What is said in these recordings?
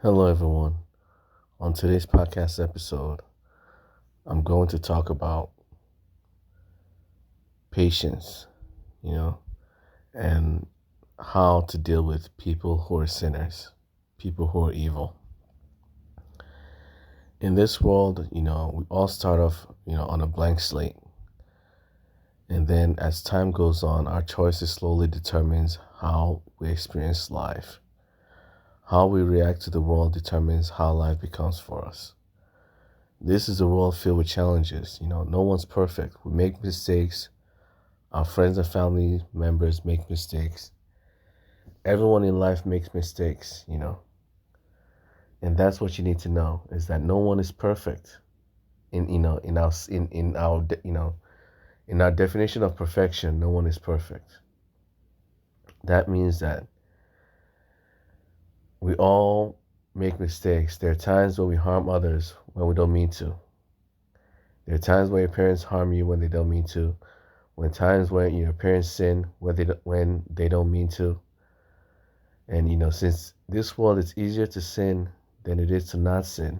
Hello, everyone. On today's podcast episode, I'm going to talk about patience, you know, and how to deal with people who are sinners, people who are evil. In this world, we all start off, on a blank slate. And then as time goes on, our choices slowly determines how we experience life. How we react to the world determines how life becomes for us. This is a world filled with challenges. No one's perfect. We make mistakes. Our friends and family members make mistakes. Everyone in life makes mistakes. And that's what you need to know is that no one is perfect. In our definition of perfection, no one is perfect. That means that we all make mistakes. There are times when we harm others when we don't mean to. There are times when your parents harm you when they don't mean to. When your parents sin when they don't mean to. And since this world it's easier to sin than it is to not sin.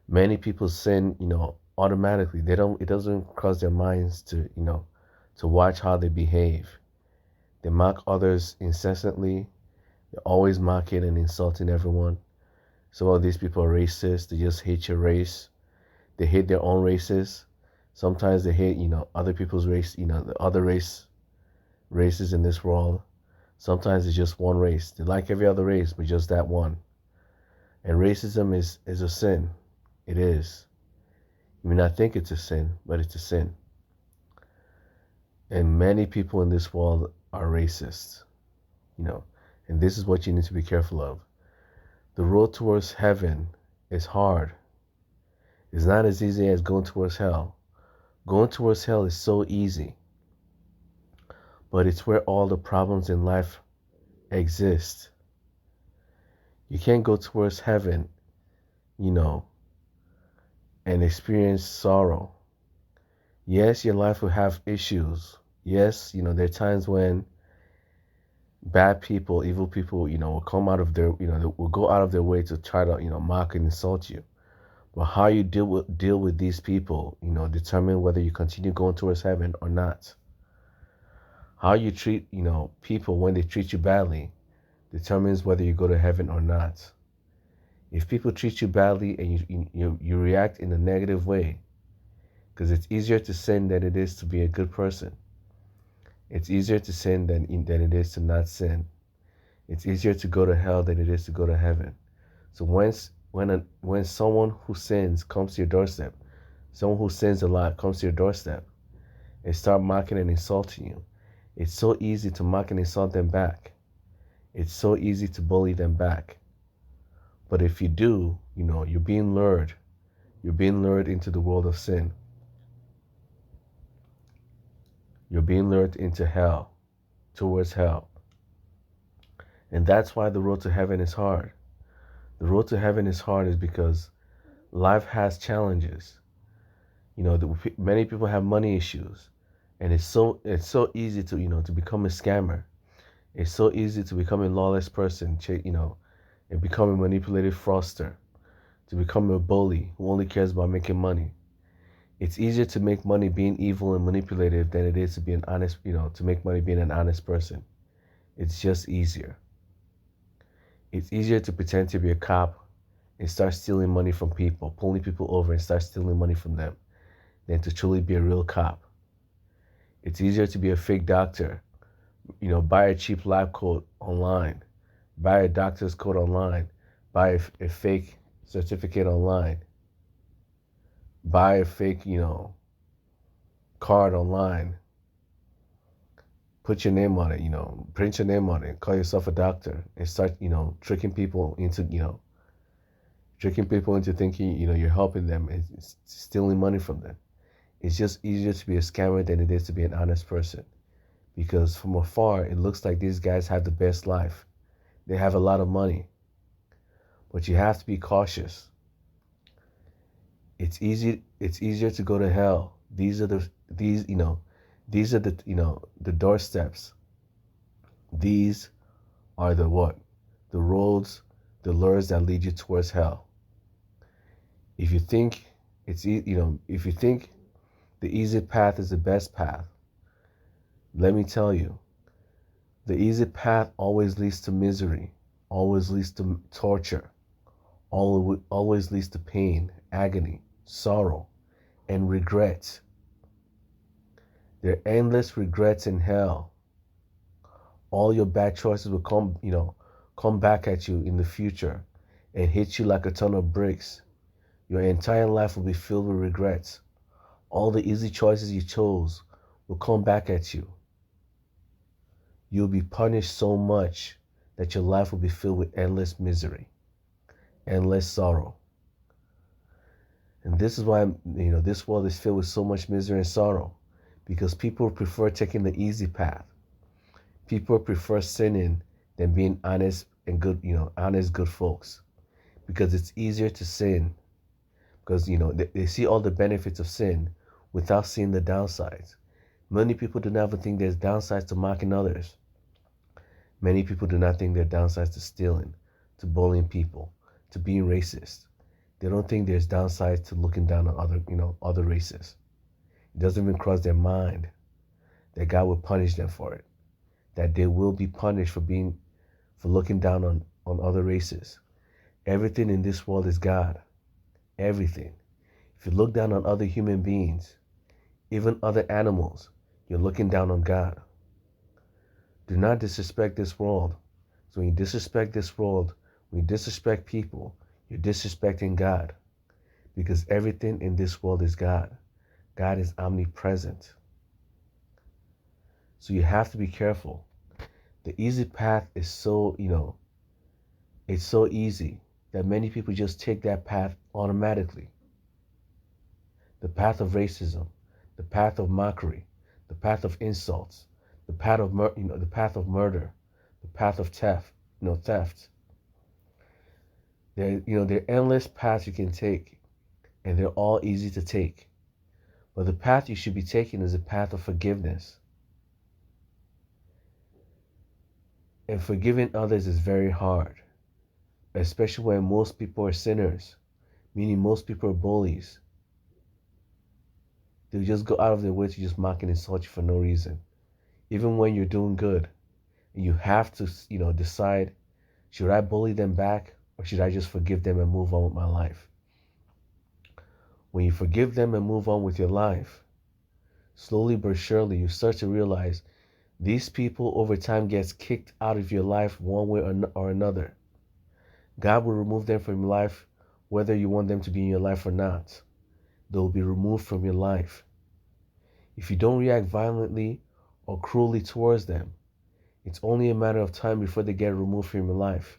Many people sin, automatically. It doesn't cross their minds to watch how they behave. They mock others incessantly. They're always mocking and insulting everyone. Some of these people are racist. They just hate your race. They hate their own races. Sometimes they hate, other people's race, the other races in this world. Sometimes it's just one race. They like every other race, but just that one. And racism is a sin. It is. You may not think it's a sin, but it's a sin. And many people in this world are racist. And this is what you need to be careful of. The road towards heaven is hard. It's not as easy as going towards hell. Going towards hell is so easy. But it's where all the problems in life exist. You can't go towards heaven, and experience sorrow. Yes, your life will have issues. Yes, there are times when bad people, evil people, will come out of will go out of their way to try to, mock and insult you. But how you deal with these people, determine whether you continue going towards heaven or not. How you treat, people when they treat you badly determines whether you go to heaven or not. If people treat you badly and you react in a negative way, because it's easier to sin than it is to be a good person. It's easier to sin than it is to not sin. It's easier to go to hell than it is to go to heaven. So when someone who sins comes to your doorstep, someone who sins a lot comes to your doorstep and start mocking and insulting you, it's so easy to mock and insult them back. It's so easy to bully them back. But if you do, you're being lured. You're being lured into the world of sin. You're being lured into hell, towards hell. And that's why the road to heaven is hard. The road to heaven is hard is because life has challenges. Many people have money issues, and it's so easy to become a scammer. It's so easy to become a lawless person, and become a manipulative fraudster, to become a bully who only cares about making money. It's easier to make money being evil and manipulative than it is to be an honest, to make money being an honest person. It's just easier. It's easier to pretend to be a cop and start stealing money from people, pulling people over and start stealing money from them, than to truly be a real cop. It's easier to be a fake doctor, buy a cheap lab coat online, buy a doctor's coat online, buy a fake certificate online, buy a fake, card online, put your name on it, print your name on it, call yourself a doctor, and start, tricking people into thinking, you're helping them and stealing money from them. It's just easier to be a scammer than it is to be an honest person. Because from afar, it looks like these guys have the best life. They have a lot of money. But you have to be cautious. It's easier to go to hell. These are the doorsteps. These are the what? The roads, the lures that lead you towards hell. If you think if you think the easy path is the best path, let me tell you, the easy path always leads to misery, always leads to torture, always leads to pain, agony, sorrow, and regret. There are endless regrets in hell. All your bad choices will come back at you in the future and hit you like a ton of bricks. Your entire life will be filled with regrets. All the easy choices you chose will come back at you. You'll be punished so much that your life will be filled with endless misery, endless sorrow. And this is why, this world is filled with so much misery and sorrow, because people prefer taking the easy path. People prefer sinning than being honest and good, honest, good folks, because it's easier to sin, because, they see all the benefits of sin without seeing the downsides. Many people do not even think there's downsides to mocking others. Many people do not think there are downsides to stealing, to bullying people, to being racist. They don't think there's downsides to looking down on other races. It doesn't even cross their mind that God will punish them for it, that they will be punished for looking down on other races. Everything in this world is God. Everything. If you look down on other human beings, even other animals, you're looking down on God. Do not disrespect this world. So when you disrespect this world, when you disrespect people, you're disrespecting God. Because everything in this world is God. God is omnipresent. So you have to be careful. The easy path is it's so easy that many people just take that path automatically. The path of racism, the path of mockery, the path of insults, the path of the path of murder, the path of theft. There are endless paths you can take, and they're all easy to take. But the path you should be taking is a path of forgiveness. And forgiving others is very hard, especially when most people are sinners, meaning most people are bullies. They'll just go out of their way to just mock and insult you for no reason. Even when you're doing good, and you have to, decide, should I bully them back or should I just forgive them and move on with my life? When you forgive them and move on with your life, slowly but surely you start to realize these people over time gets kicked out of your life one way or another. God will remove them from your life whether you want them to be in your life or not. They will be removed from your life. If you don't react violently or cruelly towards them, it's only a matter of time before they get removed from your life.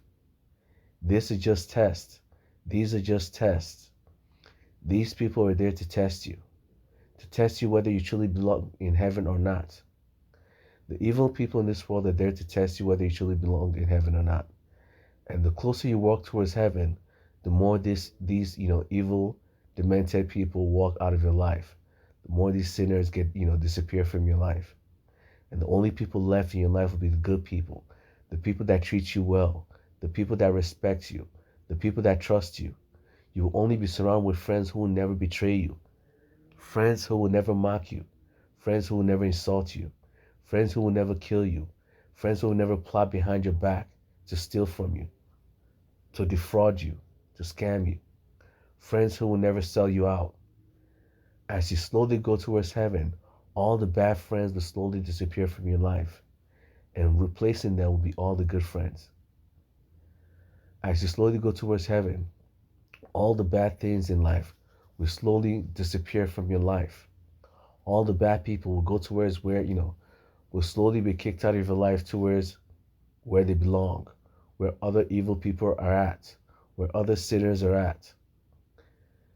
This is just tests. These are just tests. These people are there to test you whether you truly belong in heaven or not. The evil people in this world are there to test you whether you truly belong in heaven or not. And the closer you walk towards heaven, the more these evil, demented people walk out of your life. The more these sinners disappear from your life. And the only people left in your life will be the good people, the people that treat you well, the people that respect you, the people that trust you. You will only be surrounded with friends who will never betray you, friends who will never mock you, friends who will never insult you, friends who will never kill you, friends who will never plot behind your back to steal from you, to defraud you, to scam you, friends who will never sell you out. As you slowly go towards heaven, all the bad friends will slowly disappear from your life, and replacing them will be all the good friends. As you slowly go towards heaven, all the bad things in life will slowly disappear from your life. All the bad people will go towards will slowly be kicked out of your life towards where they belong, where other evil people are at, where other sinners are at.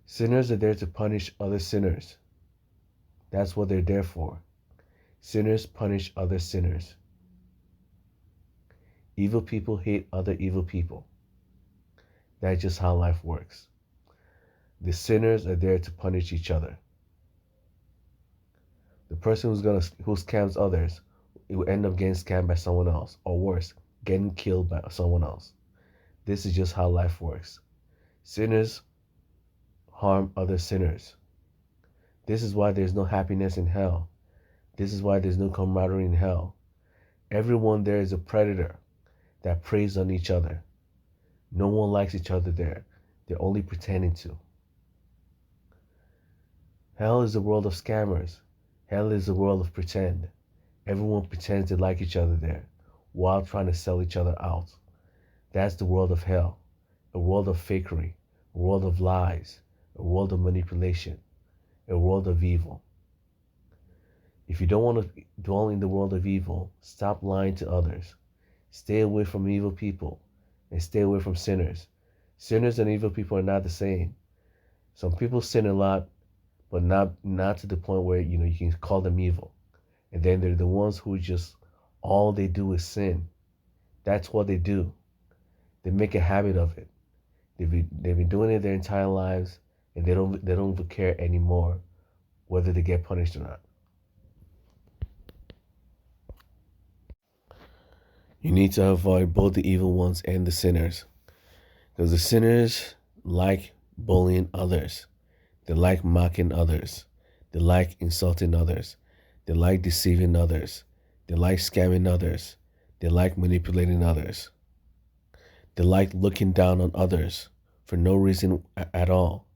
Sinners are there to punish other sinners. That's what they're there for. Sinners punish other sinners. Evil people hate other evil people. That's just how life works. The sinners are there to punish each other. The person who scams others, it will end up getting scammed by someone else, or worse, getting killed by someone else. This is just how life works. Sinners harm other sinners. This is why there's no happiness in hell. This is why there's no camaraderie in hell. Everyone there is a predator that preys on each other. No one likes each other there. They're only pretending to. Hell is a world of scammers. Hell is a world of pretend. Everyone pretends they like each other there while trying to sell each other out. That's the world of hell. A world of fakery, a world of lies, a world of manipulation, a world of evil. If you don't want to dwell in the world of evil, stop lying to others. Stay away from evil people and stay away from sinners. Sinners and evil people are not the same. Some people sin a lot, but not to the point where you can call them evil. And then they're the ones who just all they do is sin. That's what they do. They make a habit of it. They've been doing it their entire lives, and they don't even care anymore whether they get punished or not. You need to avoid both the evil ones and the sinners, because the sinners like bullying others, they like mocking others, they like insulting others, they like deceiving others, they like scamming others, they like manipulating others, they like looking down on others for no reason at all.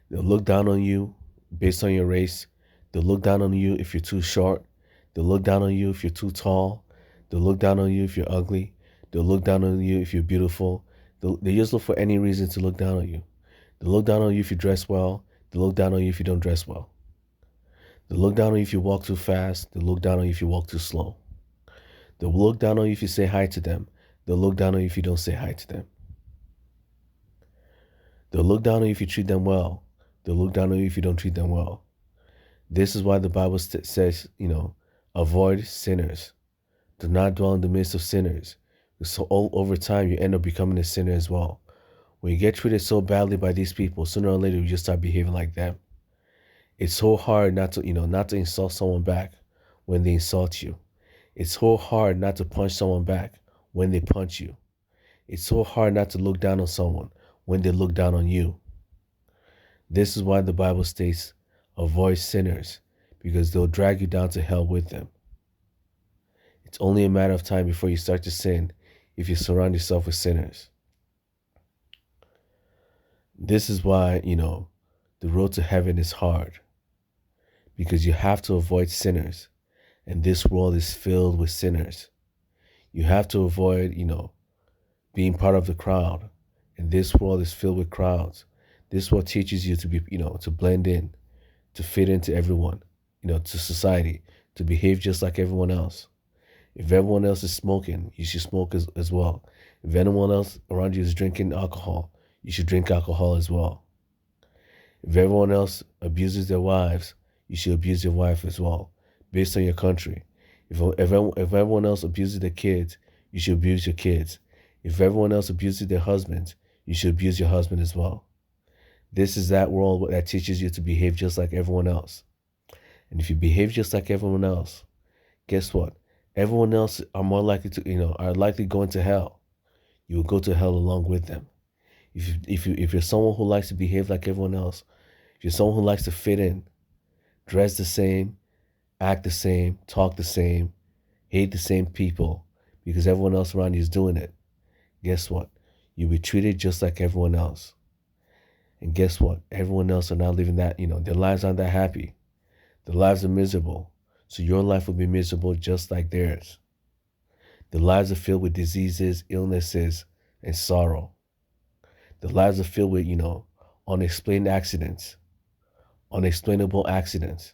They'll look down on you based on your race. They'll look down on you if you're too short. They'll look down on you if you're too tall. They'll look down on you if you're ugly. They'll look down on you if you're beautiful. They just look for any reason to look down on you. They'll look down on you if you dress well. They'll look down on you if you don't dress well. They'll look down on you if you walk too fast. They'll look down on you if you walk too slow. They'll look down on you if you say hi to them. They'll look down on you if you don't say hi to them. They'll look down on you if you treat them well. They'll look down on you if you don't treat them well. This is why the Bible says, avoid sinners. Do not dwell in the midst of sinners. So over time, you end up becoming a sinner as well. When you get treated so badly by these people, sooner or later, you just start behaving like them. It's so hard not to insult someone back when they insult you. It's so hard not to punch someone back when they punch you. It's so hard not to look down on someone when they look down on you. This is why the Bible states, avoid sinners, because they'll drag you down to hell with them. It's only a matter of time before you start to sin if you surround yourself with sinners. This is why, the road to heaven is hard, because you have to avoid sinners, and this world is filled with sinners. You have to avoid, being part of the crowd, and this world is filled with crowds. This world teaches you to be, to blend in, to fit into everyone, to society, to behave just like everyone else. If everyone else is smoking, you should smoke as well. If anyone else around you is drinking alcohol, you should drink alcohol as well. If everyone else abuses their wives, you should abuse your wife as well, based on your country. If everyone else abuses their kids, you should abuse your kids. If everyone else abuses their husbands, you should abuse your husband as well. This is that world that teaches you to behave just like everyone else. And if you behave just like everyone else, guess what? Everyone else are more likely to, are likely going to hell. You will go to hell along with them. If you're someone who likes to behave like everyone else, if you're someone who likes to fit in, dress the same, act the same, talk the same, hate the same people, because everyone else around you is doing it, guess what? You'll be treated just like everyone else. And guess what? Everyone else are not living that, their lives aren't that happy. Their lives are miserable. So your life will be miserable just like theirs. Their lives are filled with diseases, illnesses, and sorrow. Their lives are filled with, unexplained accidents, unexplainable accidents.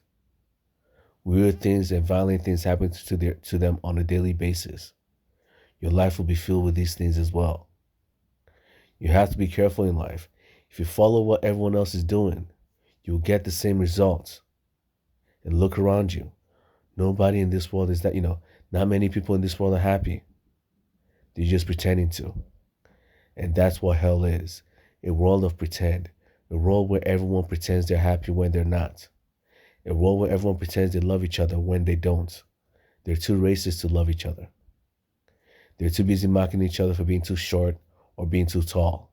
Weird things and violent things happen to them on a daily basis. Your life will be filled with these things as well. You have to be careful in life. If you follow what everyone else is doing, you'll get the same results. And look around you. Nobody in this world is that, not many people in this world are happy. They're just pretending to. And that's what hell is. A world of pretend. A world where everyone pretends they're happy when they're not. A world where everyone pretends they love each other when they don't. They're too racist to love each other. They're too busy mocking each other for being too short or being too tall,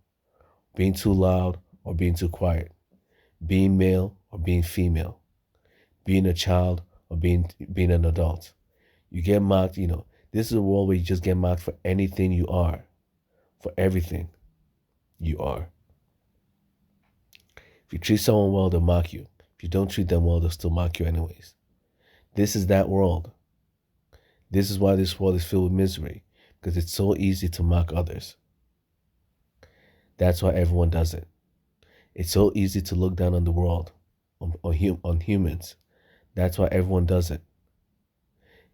being too loud or being too quiet, being male or being female, being a child or being an adult. You get mocked, this is a world where you just get mocked for anything you are, for everything you are. If you treat someone well, they'll mock you. If you don't treat them well, they'll still mock you anyways. This is that world. This is why this world is filled with misery, because it's so easy to mock others. That's why everyone does it. It's so easy to look down on the world, on humans. That's why everyone does it.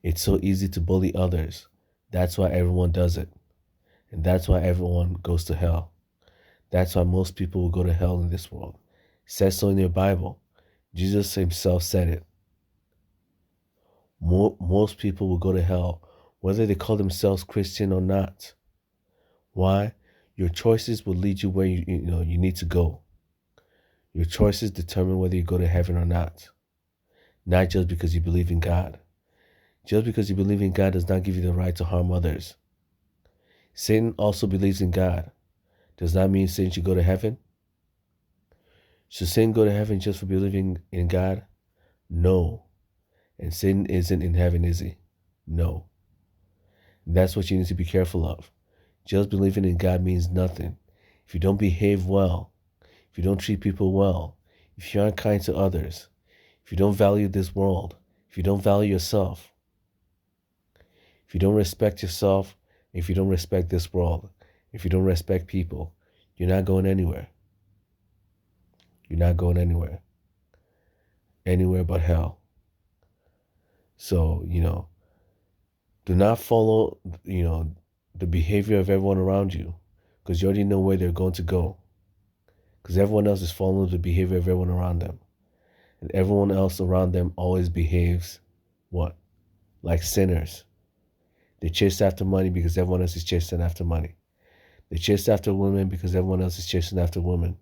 It's so easy to bully others. That's why everyone does it. And that's why everyone goes to hell. That's why most people will go to hell in this world. It says so in your Bible. Jesus himself said it. Most people will go to hell, whether they call themselves Christian or not. Why? Your choices will lead you where you need to go. Your choices determine whether you go to heaven or not. Not just because you believe in God. Just because you believe in God does not give you the right to harm others. Satan also believes in God. Does that mean Satan should go to heaven? Should Satan go to heaven just for believing in God? No. And Satan isn't in heaven, is he? No. That's what you need to be careful of. Just believing in God means nothing. If you don't behave well, if you don't treat people well, if you aren't kind to others, if you don't value this world, if you don't value yourself, if you don't respect yourself, if you don't respect this world, if you don't respect people, you're not going anywhere. You're not going anywhere. Anywhere but hell. So, do not follow, the behavior of everyone around you, because you already know where they're going to go. Because everyone else is following the behavior of everyone around them. And everyone else around them always behaves, what? Like sinners. They chase after money because everyone else is chasing after money. They chase after women because everyone else is chasing after women.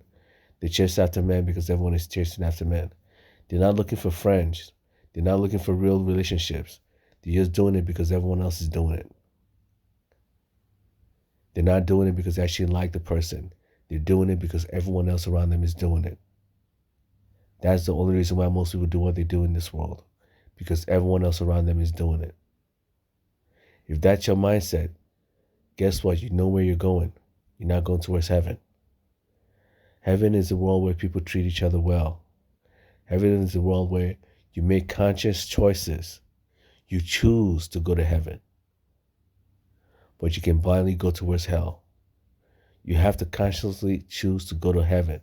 They chase after men because everyone is chasing after men. They're not looking for friends. They're not looking for real relationships. They're just doing it because everyone else is doing it. They're not doing it because they actually like the person. They're doing it because everyone else around them is doing it. That's the only reason why most people do what they do in this world. Because everyone else around them is doing it. If that's your mindset, guess what? You know where you're going. You're not going towards heaven. Heaven is a world where people treat each other well. Heaven is a world where you make conscious choices. You choose to go to heaven. But you can blindly go towards hell. You have to consciously choose to go to heaven.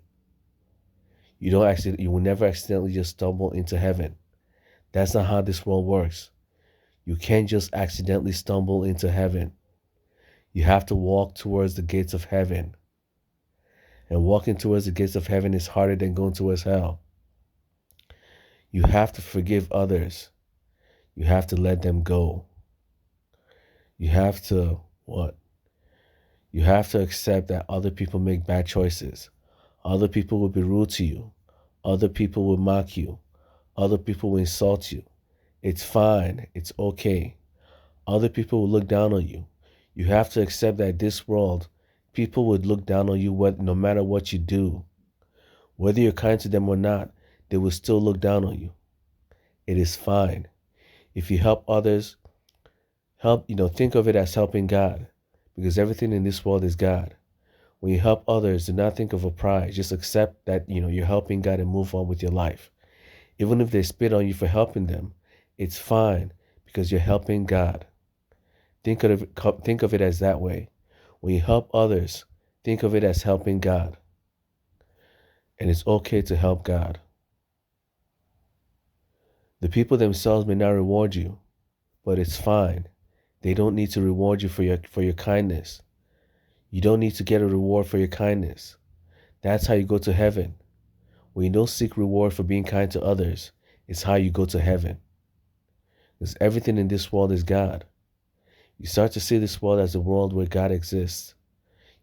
You will never accidentally just stumble into heaven. That's not how this world works. You can't just accidentally stumble into heaven. You have to walk towards the gates of heaven. And walking towards the gates of heaven is harder than going towards hell. You have to forgive others. You have to let them go. You have to, what? You have to accept that other people make bad choices. Other people will be rude to you. Other people will mock you. Other people will insult you. It's fine. It's okay. Other people will look down on you. You have to accept that this world, people would look down on you no matter what you do. Whether you're kind to them or not, they will still look down on you. It is fine. If you help others, think of it as helping God, because everything in this world is God. When you help others, do not think of a prize. Just accept that, you're helping God and move on with your life. Even if they spit on you for helping them, it's fine because you're helping God. Think of it as that way. When you help others, think of it as helping God. And it's okay to help God. The people themselves may not reward you, but it's fine. They don't need to reward you for your kindness. You don't need to get a reward for your kindness. That's how you go to heaven. When you don't seek reward for being kind to others, it's how you go to heaven. Because everything in this world is God. You start to see this world as a world where God exists.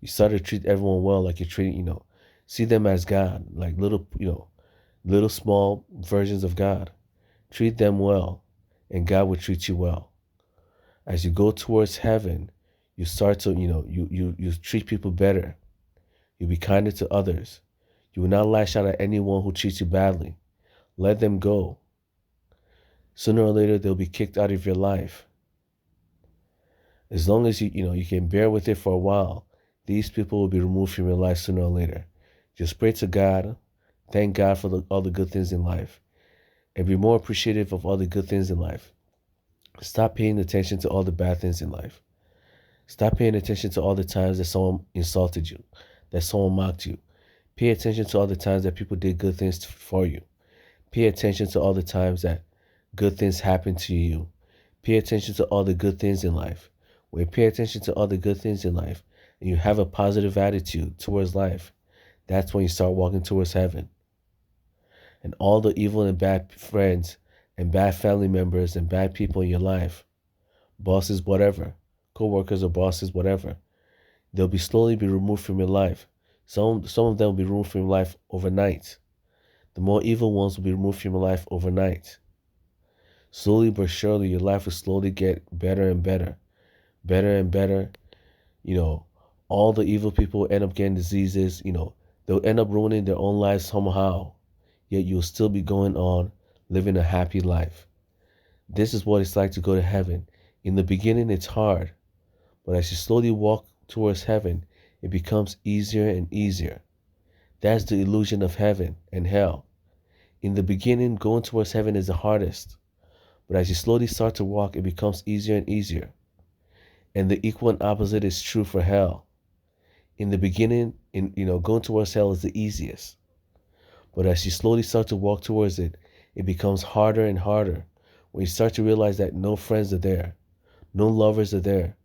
You start to treat everyone well like you're treating, see them as God, like little small versions of God. Treat them well, and God will treat you well. As you go towards heaven, You start to, you treat people better. You be kinder to others. You will not lash out at anyone who treats you badly. Let them go. Sooner or later, they'll be kicked out of your life. As long as you can bear with it for a while, these people will be removed from your life sooner or later. Just pray to God, thank God for all the good things in life, and be more appreciative of all the good things in life. Stop paying attention to all the bad things in life. Stop paying attention to all the times that someone insulted you, that someone mocked you. Pay attention to all the times that people did good things for you. Pay attention to all the times that good things happened to you. Pay attention to all the good things in life. When you pay attention to all the good things in life and you have a positive attitude towards life, that's when you start walking towards heaven. And all the evil and bad friends and bad family members and bad people in your life, bosses, whatever, co-workers or bosses, whatever, they'll be slowly be removed from your life. Some of them will be removed from your life overnight. The more evil ones will be removed from your life overnight. Slowly but surely, your life will slowly get better and better, better and better. You know, all the evil people will end up getting diseases. They'll end up ruining their own lives somehow. Yet you'll still be going on living a happy life. This is what it's like to go to heaven. In the beginning, it's hard, but as you slowly walk towards heaven, it becomes easier and easier. That's the illusion of heaven and hell. In the beginning, going towards heaven is the hardest, but as you slowly start to walk, it becomes easier and easier. And the equal and opposite is true for hell. In the beginning, going towards hell is the easiest, but as you slowly start to walk towards it, it becomes harder and harder. When you start to realize that no friends are there, no lovers are there,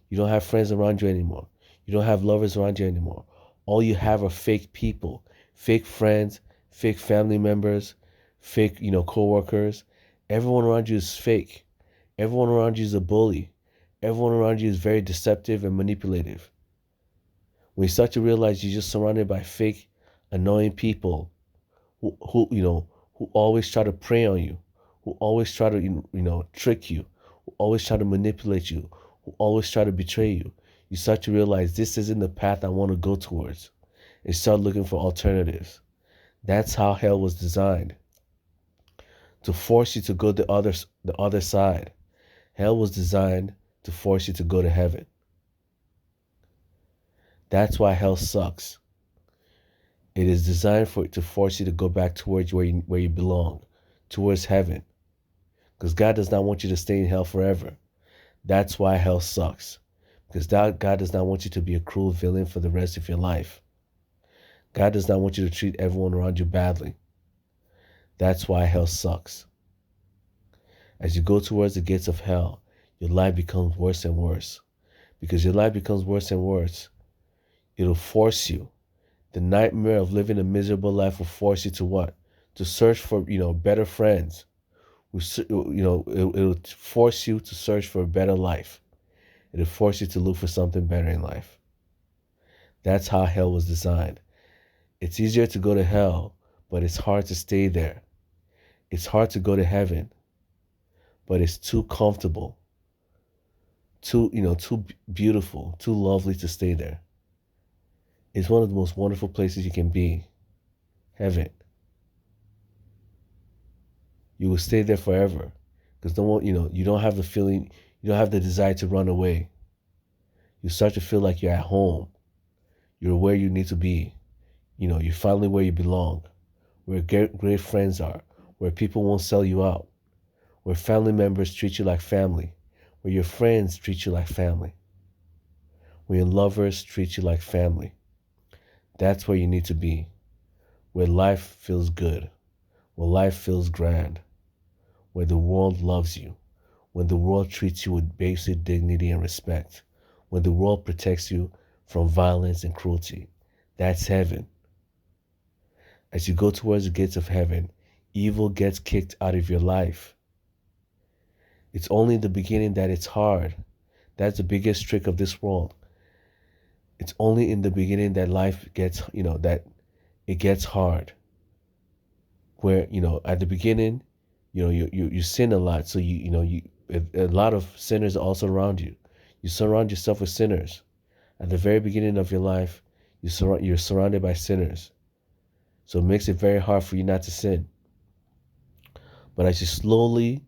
you don't have friends around you anymore. You don't have lovers around you anymore. All you have are fake people, fake friends, fake family members, fake, co-workers. Everyone around you is fake. Everyone around you is a bully. Everyone around you is very deceptive and manipulative. When you start to realize you're just surrounded by fake, annoying people who always try to prey on you, who always try to, trick you, who always try to manipulate you, who always try to betray you, you start to realize this isn't the path I want to go towards, and start looking for alternatives. That's how hell was designed, to force you to go the other side. Hell was designed to force you to go to heaven. That's why hell sucks. It is designed to force you to go back towards where you belong, towards heaven. Because God does not want you to stay in hell forever. That's why hell sucks. Because God does not want you to be a cruel villain for the rest of your life. God does not want you to treat everyone around you badly. That's why hell sucks. As you go towards the gates of hell, your life becomes worse and worse. Because your life becomes worse and worse, it'll force you. The nightmare of living a miserable life will force you to what? To search for, better friends. It'll force you to search for a better life. It'll force you to look for something better in life. That's how hell was designed. It's easier to go to hell, but it's hard to stay there. It's hard to go to heaven, but it's too comfortable, too beautiful, too lovely to stay there. It's one of the most wonderful places you can be. Heaven. You will stay there forever. Because you don't have the feeling, you don't have the desire to run away. You start to feel like you're at home. You're where you need to be. You're finally where you belong. Where great friends are. Where people won't sell you out. Where family members treat you like family. Where your friends treat you like family. Where your lovers treat you like family. That's where you need to be. Where life feels good. Where life feels grand. Where the world loves you. When the world treats you with basic dignity and respect. When the world protects you from violence and cruelty. That's heaven. As you go towards the gates of heaven, evil gets kicked out of your life. It's only in the beginning that it's hard. That's the biggest trick of this world. It's only in the beginning that life gets, that it gets hard. Where, at the beginning, you sin a lot. So, a lot of sinners are also around you. You surround yourself with sinners. At the very beginning of your life, you're surrounded by sinners. So it makes it very hard for you not to sin. But as you slowly,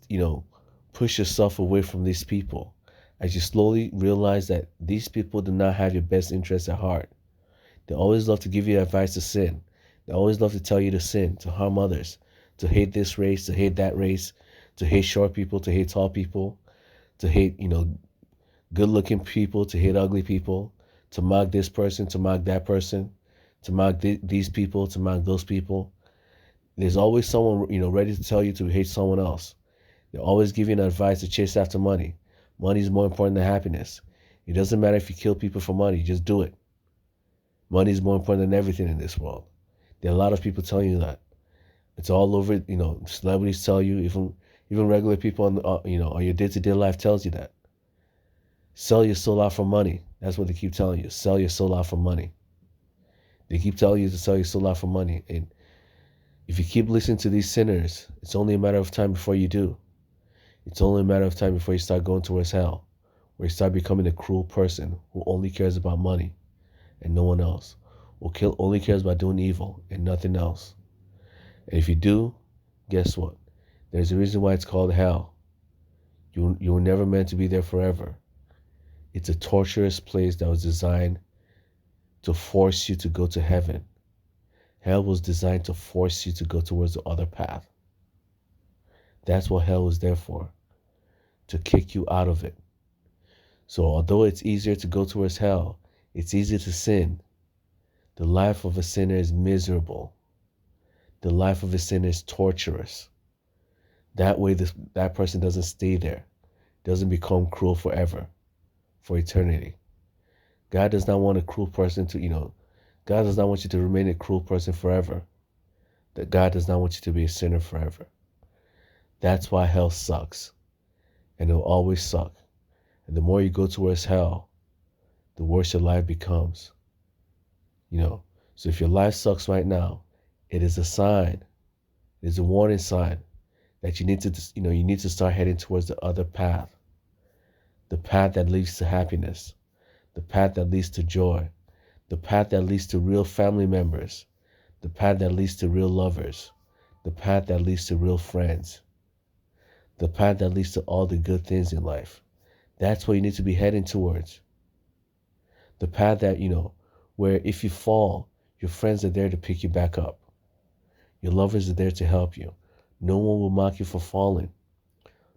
you know, push yourself away from these people, as you slowly realize that these people do not have your best interests at heart, they always love to give you advice to sin. They always love to tell you to sin, to harm others, to hate this race, to hate that race, to hate short people, to hate tall people, to hate, good looking people, to hate ugly people, to mock this person, to mock that person, to mock these people, to mock those people. There's always someone, ready to tell you to hate someone else. They're always giving advice to chase after money. Money is more important than happiness. It doesn't matter if you kill people for money, just do it. Money is more important than everything in this world. There are a lot of people telling you that. It's all over, celebrities tell you, even regular people on your day-to-day life tells you that. Sell your soul out for money. That's what they keep telling you. Sell your soul out for money. They keep telling you to sell your soul out for money. And if you keep listening to these sinners, it's only a matter of time before you do. It's only a matter of time before you start going towards hell, where you start becoming a cruel person who only cares about money and no one else, who only cares about doing evil and nothing else. And if you do, guess what? There's a reason why it's called hell. You were never meant to be there forever. It's a torturous place that was designed to force you to go to heaven. Hell was designed to force you to go towards the other path. That's what hell was there for, to kick you out of it. So although it's easier to go towards hell, it's easier to sin. The life of a sinner is miserable. The life of a sinner is torturous. That way that person doesn't stay there, doesn't become cruel forever, for eternity. God does not want a cruel person God does not want you to remain a cruel person forever. That God does not want you to be a sinner forever. That's why hell sucks. And it'll always suck. And the more you go towards hell, the worse your life becomes. So if your life sucks right now, it is a sign. It is a warning sign that you need to start heading towards the other path. The path that leads to happiness. The path that leads to joy. The path that leads to real family members. The path that leads to real lovers. The path that leads to real friends. The path that leads to all the good things in life. That's what you need to be heading towards. The path that, where if you fall, your friends are there to pick you back up. Your lovers are there to help you. No one will mock you for falling.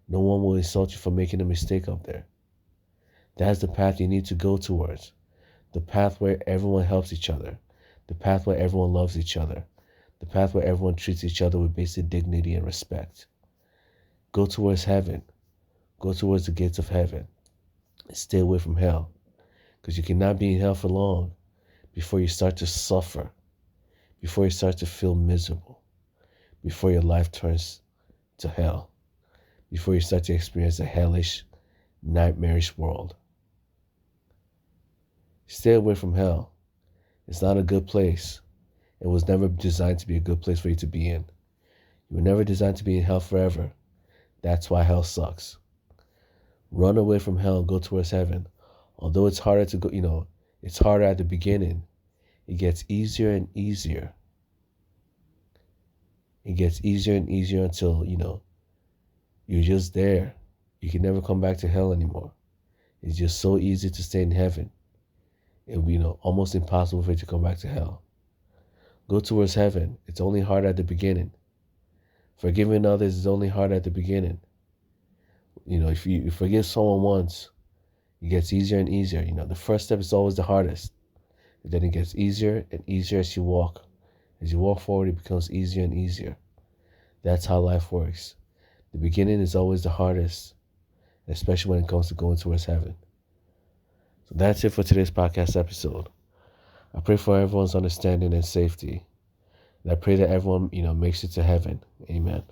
No one will insult you for making a mistake up there. That's the path you need to go towards. The path where everyone helps each other. The path where everyone loves each other. The path where everyone treats each other with basic dignity and respect. Go towards heaven. Go towards the gates of heaven. And stay away from hell. Because you cannot be in hell for long before you start to suffer. Before you start to feel miserable. Before your life turns to hell. Before you start to experience a hellish, nightmarish world. Stay away from hell. It's not a good place. It was never designed to be a good place for you to be in. You were never designed to be in hell forever. That's why hell sucks. Run away from hell and go towards heaven. Although it's harder to go, it's harder at the beginning. It gets easier and easier. It gets easier and easier until, you're just there. You can never come back to hell anymore. It's just so easy to stay in heaven. It'll be, almost impossible for you to come back to hell. Go towards heaven. It's only hard at the beginning. Forgiving others is only hard at the beginning. If you forgive someone once, it gets easier and easier. The first step is always the hardest. And then it gets easier and easier as you walk. As you walk forward, it becomes easier and easier. That's how life works. The beginning is always the hardest, especially when it comes to going towards heaven. So that's it for today's podcast episode. I pray for everyone's understanding and safety. And I pray that everyone, makes it to heaven. Amen.